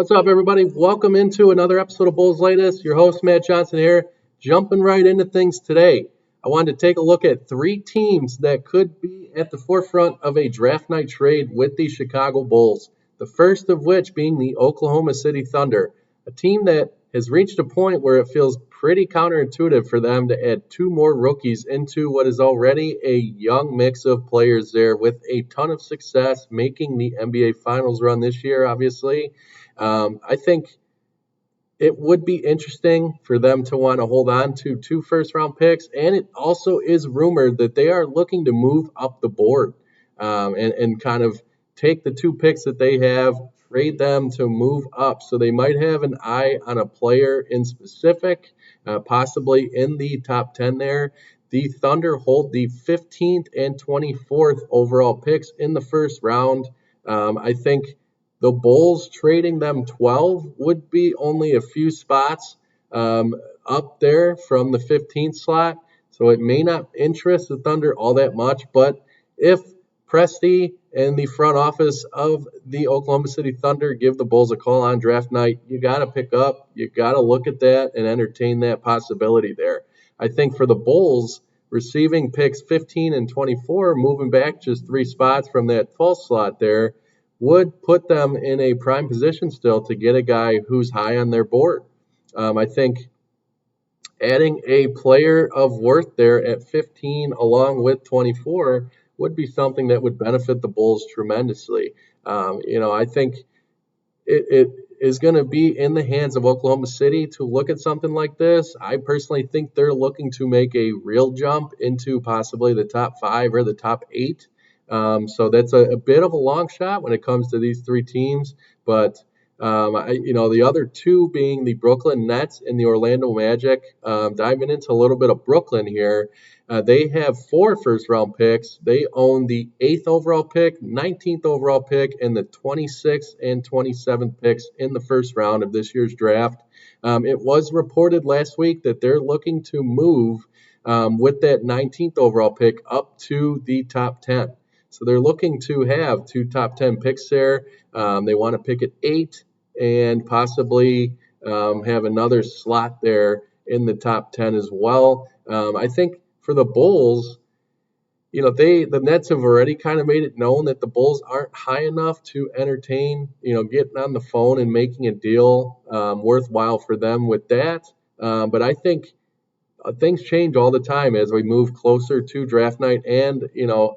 What's up, everybody? Welcome into another episode of Bulls Latest. Your host, Matt Johnson here, jumping right into things today. I wanted to take a look at three teams that could be at the forefront of a draft night trade with the Chicago Bulls. The first of which being the Oklahoma City Thunder, a team that has reached a point where it feels pretty counterintuitive for them to add two more rookies into what is already a young mix of players there with a ton of success making the NBA Finals run this year, obviously. I think it would be interesting for them to want to hold on to two first round picks. And it also is rumored that they are looking to move up the board and kind of take the two picks that they have, trade them to move up. So they might have an eye on a player in specific, possibly in the top 10 there. The Thunder hold the 15th and 24th overall picks in the first round. I think the Bulls trading them 12 would be only a few spots up there from the 15th slot. So it may not interest the Thunder all that much. But if Presti and the front office of the Oklahoma City Thunder give the Bulls a call on draft night, you got to pick up, you got to look at that and entertain that possibility there. I think for the Bulls, receiving picks 15 and 24, moving back just three spots from that 12th slot there, would put them in a prime position still to get a guy who's high on their board. I think adding a player of worth there at 15 along with 24 would be something that would benefit the Bulls tremendously. I think it is going to be in the hands of Oklahoma City to look at something like this. I personally think they're looking to make a real jump into possibly the top five or the top eight. So that's a bit of a long shot when it comes to these three teams. But, the other two being the Brooklyn Nets and the Orlando Magic. Diving into a little bit of Brooklyn here, they have four first-round picks. They own the 8th overall pick, 19th overall pick, and the 26th and 27th picks in the first round of this year's draft. It was reported last week that they're looking to move with that 19th overall pick up to the top 10. So they're looking to have two top 10 picks there. They want to pick at 8 and possibly have another slot there in the top 10 as well. I think for the Bulls, the Nets have already kind of made it known that the Bulls aren't high enough to entertain, getting on the phone and making a deal worthwhile for them with that. But I think things change all the time as we move closer to draft night. And,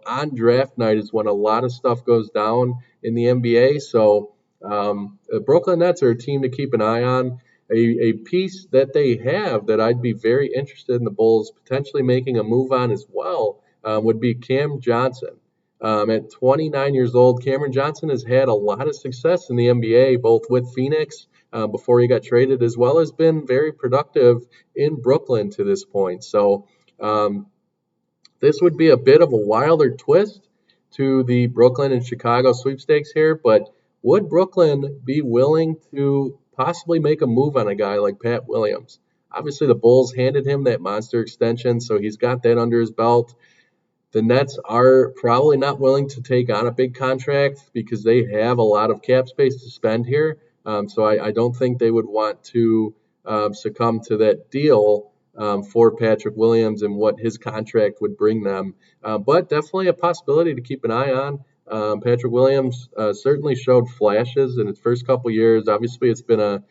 on draft night is when a lot of stuff goes down in the NBA. So the Brooklyn Nets are a team to keep an eye on. A piece that they have that I'd be very interested in the Bulls potentially making a move on as well would be Cam Johnson. At 29 years old, Cameron Johnson has had a lot of success in the NBA, both with Phoenix before he got traded, as well as been very productive in Brooklyn to this point. So this would be a bit of a wilder twist to the Brooklyn and Chicago sweepstakes here, but would Brooklyn be willing to possibly make a move on a guy like Pat Williams? Obviously, the Bulls handed him that monster extension, so he's got that under his belt. The Nets are probably not willing to take on a big contract because they have a lot of cap space to spend here. So I don't think they would want to succumb to that deal for Patrick Williams and what his contract would bring them. But definitely a possibility to keep an eye on. Patrick Williams certainly showed flashes in his first couple years. Obviously, it's been a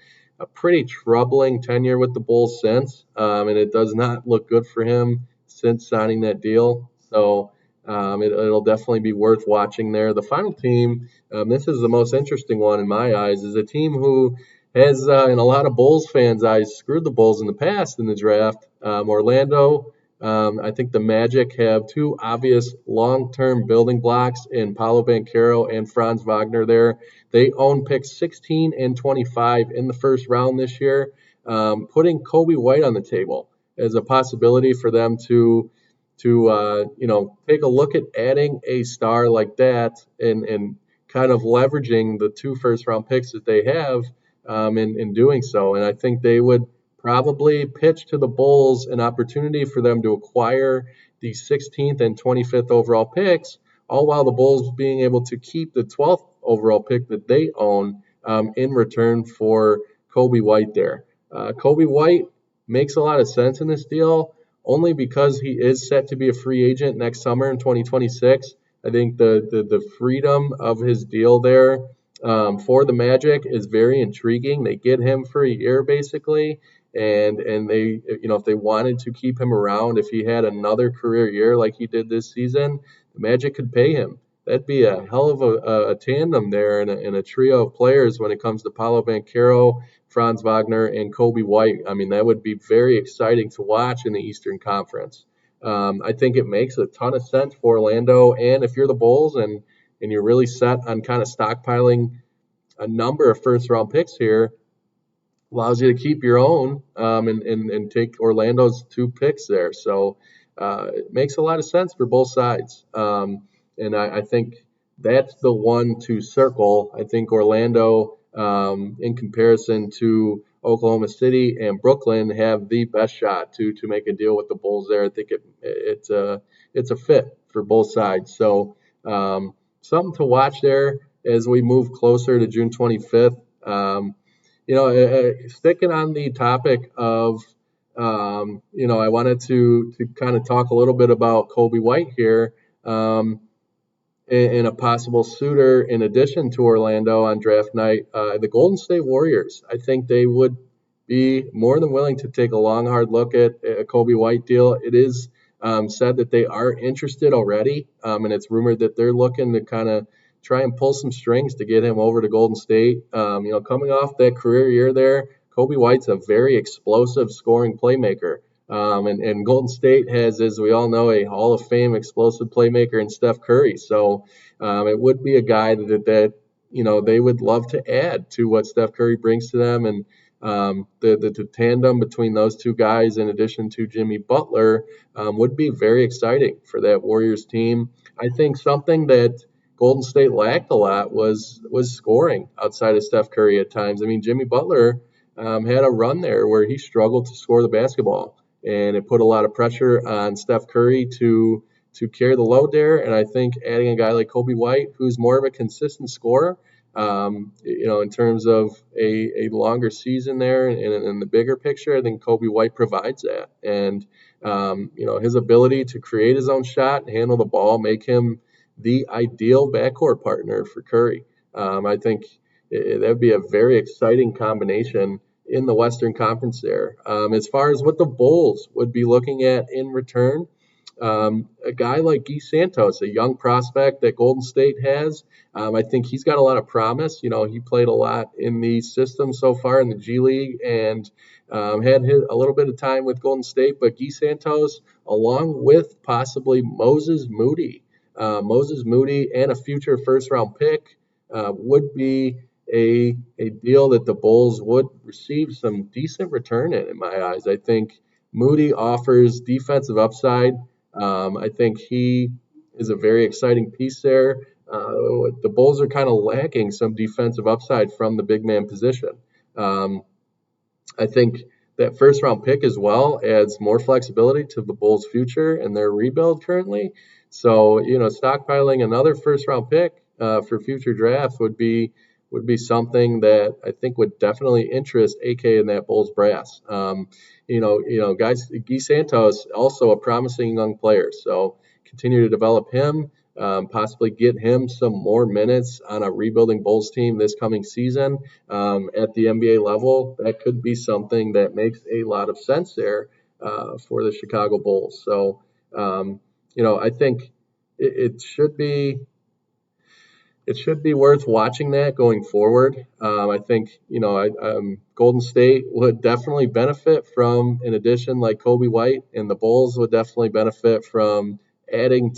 pretty troubling tenure with the Bulls since, and it does not look good for him since signing that deal. So it'll definitely be worth watching there. The final team, this is the most interesting one in my eyes, is a team who has, in a lot of Bulls fans' eyes, screwed the Bulls in the past in the draft. Orlando, I think the Magic have two obvious long-term building blocks in Paolo Banchero and Franz Wagner there. They own picks 16 and 25 in the first round this year, putting Kobe White on the table as a possibility for them to take a look at adding a star like that and kind of leveraging the two first-round picks that they have in doing so. And I think they would probably pitch to the Bulls an opportunity for them to acquire the 16th and 25th overall picks, all while the Bulls being able to keep the 12th overall pick that they own in return for Kobe White there. Kobe White makes a lot of sense in this deal only because he is set to be a free agent next summer in 2026. I think the freedom of his deal there for the Magic is very intriguing. They get him for a year basically, and they, if they wanted to keep him around, if he had another career year like he did this season, the Magic could pay him. That'd be a hell of a tandem there and a trio of players when it comes to Paolo Banchero, Franz Wagner, and Kobe White. I mean, that would be very exciting to watch in the Eastern Conference. I think it makes a ton of sense for Orlando, and if you're the Bulls and you're really set on kind of stockpiling a number of first round picks here, allows you to keep your own and take Orlando's 2 picks there. So it makes a lot of sense for both sides. And I think that's the one to circle. I think Orlando, in comparison to Oklahoma City and Brooklyn, have the best shot to make a deal with the Bulls there. I think it's a fit for both sides. So something to watch there as we move closer to June 25th. Sticking on the topic of, I wanted to kind of talk a little bit about Kobe White here, and a possible suitor in addition to Orlando on draft night, the Golden State Warriors. I think they would be more than willing to take a long, hard look at a Kobe White deal. It is said that they are interested already, and it's rumored that they're looking to kind of try and pull some strings to get him over to Golden State. Coming off that career year there, Kobe White's a very explosive scoring playmaker. And Golden State has, as we all know, a Hall of Fame explosive playmaker in Steph Curry. So it would be a guy that they would love to add to what Steph Curry brings to them. And the tandem between those two guys, in addition to Jimmy Butler, would be very exciting for that Warriors team. I think something that Golden State lacked a lot was scoring outside of Steph Curry at times. I mean, Jimmy Butler had a run there where he struggled to score the basketball, and it put a lot of pressure on Steph Curry to carry the load there. And I think adding a guy like Kobe White, who's more of a consistent scorer, in terms of a longer season there and in the bigger picture, I think Kobe White provides that. And, his ability to create his own shot and handle the ball make him the ideal backcourt partner for Curry. I think that would be a very exciting combination in the Western Conference there. As far as what the Bulls would be looking at in return, a guy like Guy Santos, a young prospect that Golden State has, I think he's got a lot of promise. He played a lot in the system so far in the G League and had a little bit of time with Golden State. But Guy Santos, along with possibly Moses Moody and a future first-round pick, would be a deal that the Bulls would receive some decent return in my eyes. I think Moody offers defensive upside. I think he is a very exciting piece there. The Bulls are kind of lacking some defensive upside from the big man position. I think that first-round pick as well adds more flexibility to the Bulls' future and their rebuild currently. So, stockpiling another first-round pick for future drafts would be something that I think would definitely interest AK in that Bulls brass. Guys, Guy Santos, also a promising young player. So continue to develop him, possibly get him some more minutes on a rebuilding Bulls team this coming season at the NBA level. That could be something that makes a lot of sense there for the Chicago Bulls. So, I think it should be worth watching that going forward. I think, Golden State would definitely benefit from an addition like Kobe White, and the Bulls would definitely benefit from adding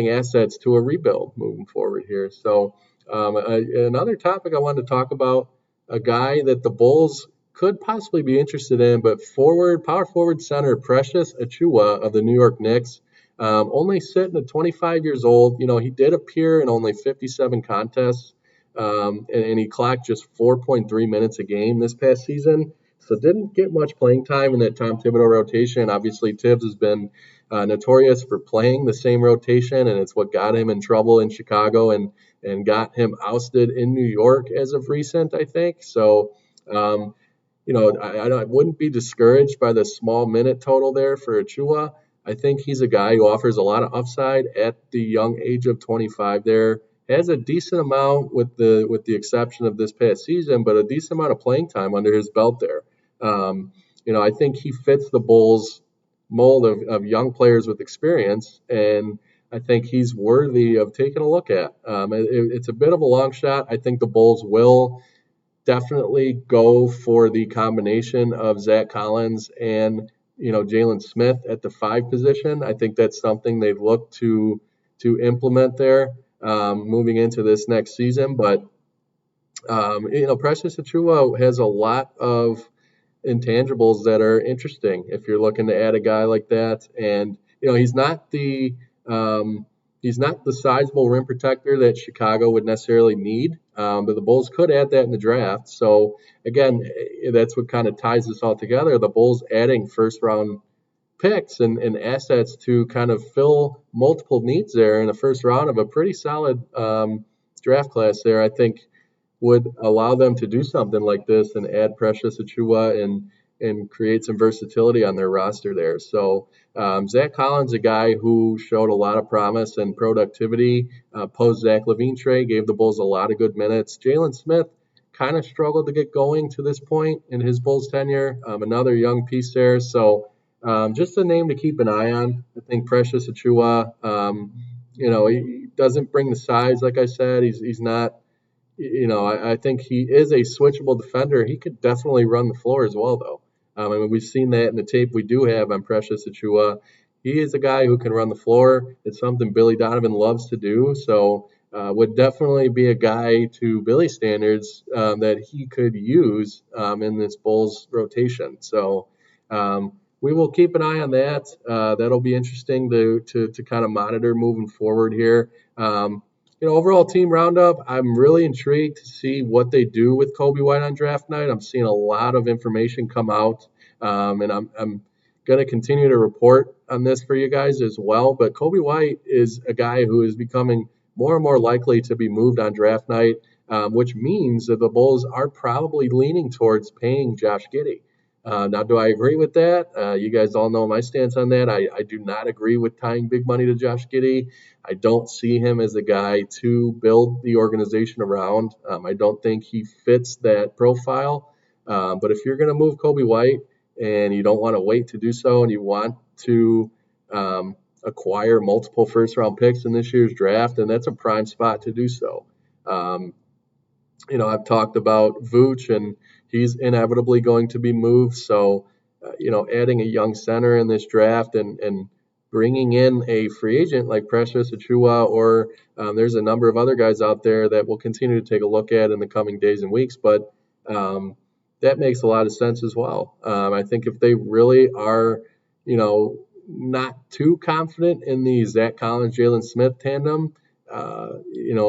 assets to a rebuild moving forward here. So another topic I wanted to talk about, a guy that the Bulls could possibly be interested in, but power forward center Precious Achiuwa of the New York Knicks. Only sitting at 25 years old. He did appear in only 57 contests, and he clocked just 4.3 minutes a game this past season. So didn't get much playing time in that Tom Thibodeau rotation. Obviously, Tibbs has been notorious for playing the same rotation, and it's what got him in trouble in Chicago and got him ousted in New York as of recent, I think. So, I wouldn't be discouraged by the small minute total there for Achua. I think he's a guy who offers a lot of upside at the young age of 25 there. Has a decent amount with the exception of this past season, but a decent amount of playing time under his belt there. I think he fits the Bulls mold of young players with experience, and I think he's worthy of taking a look at. It's a bit of a long shot. I think the Bulls will definitely go for the combination of Zach Collins and Jalen Smith at the 5 position. I think that's something they've looked to implement there moving into this next season. But Precious Achua has a lot of intangibles that are interesting if you're looking to add a guy like that. And he's not the sizable rim protector that Chicago would necessarily need, but the Bulls could add that in the draft. So again, that's what kind of ties this all together. The Bulls adding first round picks and assets to kind of fill multiple needs there in the first round of a pretty solid draft class there, I think would allow them to do something like this and add Precious Achua and create some versatility on their roster there. So Zach Collins, a guy who showed a lot of promise and productivity post Zach LaVine trade, gave the Bulls a lot of good minutes. Jalen Smith kind of struggled to get going to this point in his Bulls tenure. Another young piece there. So just a name to keep an eye on. I think Precious Achua, he doesn't bring the size, like I said. He's not. I think he is a switchable defender. He could definitely run the floor as well, though. We've seen that in the tape we do have on Precious Achua. He is a guy who can run the floor. It's something Billy Donovan loves to do. So would definitely be a guy to Billy standards that he could use in this Bulls rotation. So we will keep an eye on that. That'll be interesting to kind of monitor moving forward here. Overall team roundup, I'm really intrigued to see what they do with Coby White on draft night. I'm seeing a lot of information come out, and I'm going to continue to report on this for you guys as well. But Coby White is a guy who is becoming more and more likely to be moved on draft night, which means that the Bulls are probably leaning towards paying Josh Giddey. Now, do I agree with that? You guys all know my stance on that. I do not agree with tying big money to Josh Giddey. I don't see him as a guy to build the organization around. I don't think he fits that profile. But if you're going to move Coby White and you don't want to wait to do so and you want to acquire multiple first-round picks in this year's draft, then that's a prime spot to do so. I've talked about Vooch, and he's inevitably going to be moved. So, adding a young center in this draft and bringing in a free agent like Precious Achua, or there's a number of other guys out there that we'll continue to take a look at in the coming days and weeks. But that makes a lot of sense as well. I think if they really are, not too confident in the Zach Collins, Jalen Smith tandem, a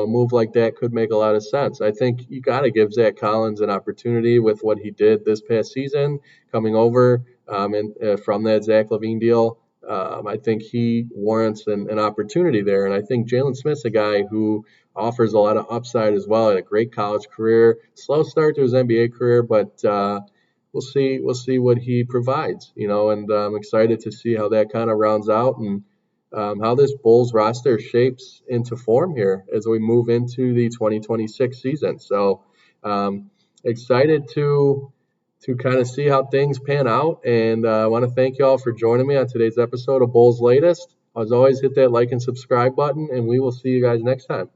move like that could make a lot of sense. I think you got to give Zach Collins an opportunity with what he did this past season, coming over from that Zach LaVine deal. I think he warrants an opportunity there, and I think Jalen Smith's a guy who offers a lot of upside as well. Had a great college career, slow start to his NBA career, but we'll see what he provides. And I'm excited to see how that kind of rounds out and how this Bulls roster shapes into form here as we move into the 2026 season. So excited to kind of see how things pan out. And I want to thank you all for joining me on today's episode of Bulls Latest. As always, hit that like and subscribe button, and we will see you guys next time.